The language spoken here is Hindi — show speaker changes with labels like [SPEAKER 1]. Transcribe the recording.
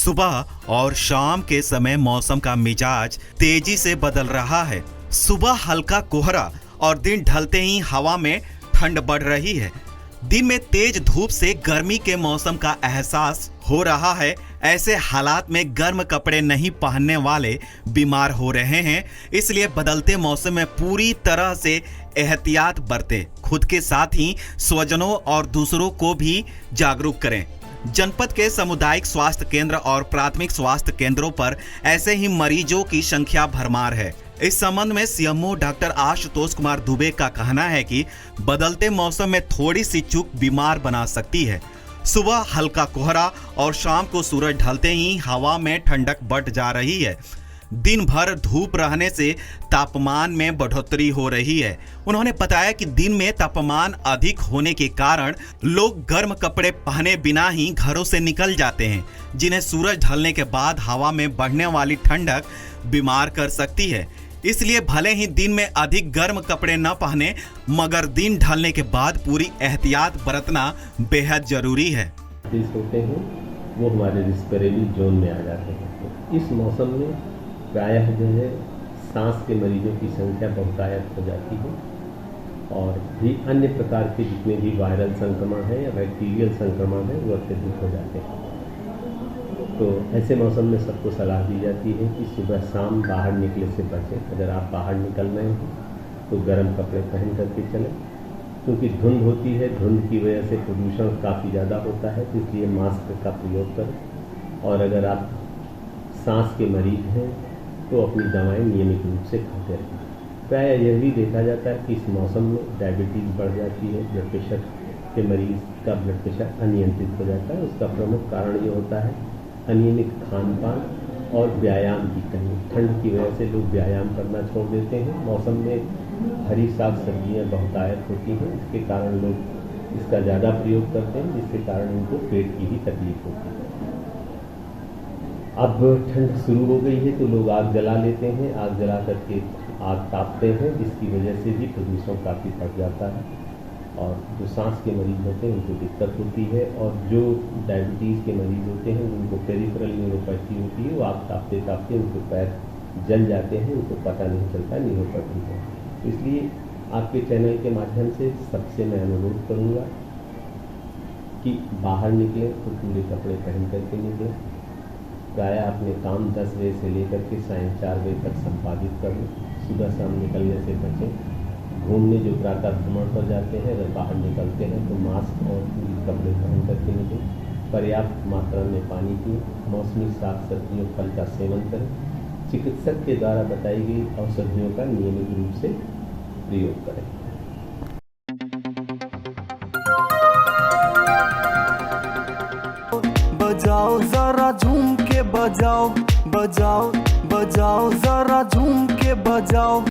[SPEAKER 1] सुबह और शाम के समय मौसम का मिजाज तेजी से बदल रहा है। सुबह हल्का कोहरा और दिन ढलते ही हवा में ठंड बढ़ रही है। दिन में तेज धूप से गर्मी के मौसम का एहसास हो रहा है। ऐसे हालात में गर्म कपड़े नहीं पहनने वाले बीमार हो रहे हैं। इसलिए बदलते मौसम में पूरी तरह से एहतियात बरतें। खुद के साथ ही स्वजनों और दूसरों को भी जागरूक करें। जनपद के सामुदायिक स्वास्थ्य केंद्र और प्राथमिक स्वास्थ्य केंद्रों पर ऐसे ही मरीजों की संख्या भरमार है। इस संबंध में सीएमओ डॉक्टर आशुतोष कुमार दुबे का कहना है कि बदलते मौसम में थोड़ी सी चूक बीमार बना सकती है। सुबह हल्का कोहरा और शाम को सूरज ढलते ही हवा में ठंडक बढ़ जा रही है। दिन भर धूप रहने से तापमान में बढ़ोतरी हो रही है। उन्होंने बताया कि दिन में तापमान अधिक होने के कारण लोग गर्म कपड़े पहने बिना ही घरों से निकल जाते हैं, जिन्हें सूरज ढलने के बाद हवा में बढ़ने वाली ठंडक बीमार कर सकती है। इसलिए भले ही दिन में अधिक गर्म कपड़े न पहने, मगर दिन ढलने के बाद पूरी एहतियात बरतना बेहद जरूरी है।
[SPEAKER 2] होते हैं वो हमारे रेस्पिरेटरी जोन में आ जाते हैं। इस मौसम में प्रायः जो है सांस के मरीजों की संख्या बहुतायत हो जाती है और भी अन्य प्रकार के जितने भी वायरल संक्रमण है या बैक्टीरियल संक्रमण है वो अत्यधिक हो जाते हैं। तो ऐसे मौसम में सबको सलाह दी जाती है कि सुबह शाम बाहर निकले से बचें। अगर आप बाहर निकल रहे हैं तो गर्म कपड़े पहन करके चलें, क्योंकि धुंध होती है। धुंध की वजह से प्रदूषण काफ़ी ज़्यादा होता है, तो इसलिए मास्क का प्रयोग करें। और अगर आप सांस के मरीज हैं तो अपनी दवाएं नियमित रूप से खाते रहें। प्रायः यह भी देखा जाता है कि इस मौसम में डायबिटीज़ बढ़ जाती है। ब्लड प्रेशर के मरीज का ब्लड प्रेशर अनियंत्रित हो जाता है। उसका प्रमुख कारण ये होता है अनियमित खान पान और व्यायाम की कमी। ठंड की वजह से लोग व्यायाम करना छोड़ देते हैं। मौसम में हरी साग सब्जियाँ बहुतायत होती हैं, इसके कारण लोग इसका ज़्यादा प्रयोग करते हैं, जिसके कारण उनको पेट की भी तकलीफ होती है। अब ठंड शुरू हो गई है तो लोग आग जला लेते हैं। आग जला करके आग तापते हैं, जिसकी वजह से भी प्रदूषण काफ़ी बढ़ जाता है और जो सांस के मरीज होते हैं उनको दिक्कत होती है। और जो डायबिटीज़ के मरीज होते हैं उनको पेरिफेरल न्यूरोपैथी होती है। वो आग तापते तापते उनके पैर जल जाते हैं, उनको पता नहीं चलता न्यूरोपैथी है। इसलिए आपके चैनल के माध्यम से सबसे मैं अनुरोध करूँगा कि बाहर निकलें तो पूरे कपड़े पहन करके निकलें। प्रायः अपने काम 10 बजे से लेकर के सायं 4 बजे तक संपादित कर लें। सुबह शाम निकलने से बचें। घूमने जो प्रातः भ्रमण पर जाते हैं, अगर बाहर निकलते हैं तो मास्क और कपड़े पहन करके निकलें। पर्याप्त मात्रा में पानी पिएं। मौसमी साग सब्जियों फल का सेवन करें। चिकित्सक के द्वारा बताई गई औषधियों का नियमित रूप से प्रयोग करें।
[SPEAKER 3] बजाओ जरा झूम के बजाओ, बजाओ बजाओ जरा झूम के बजाओ।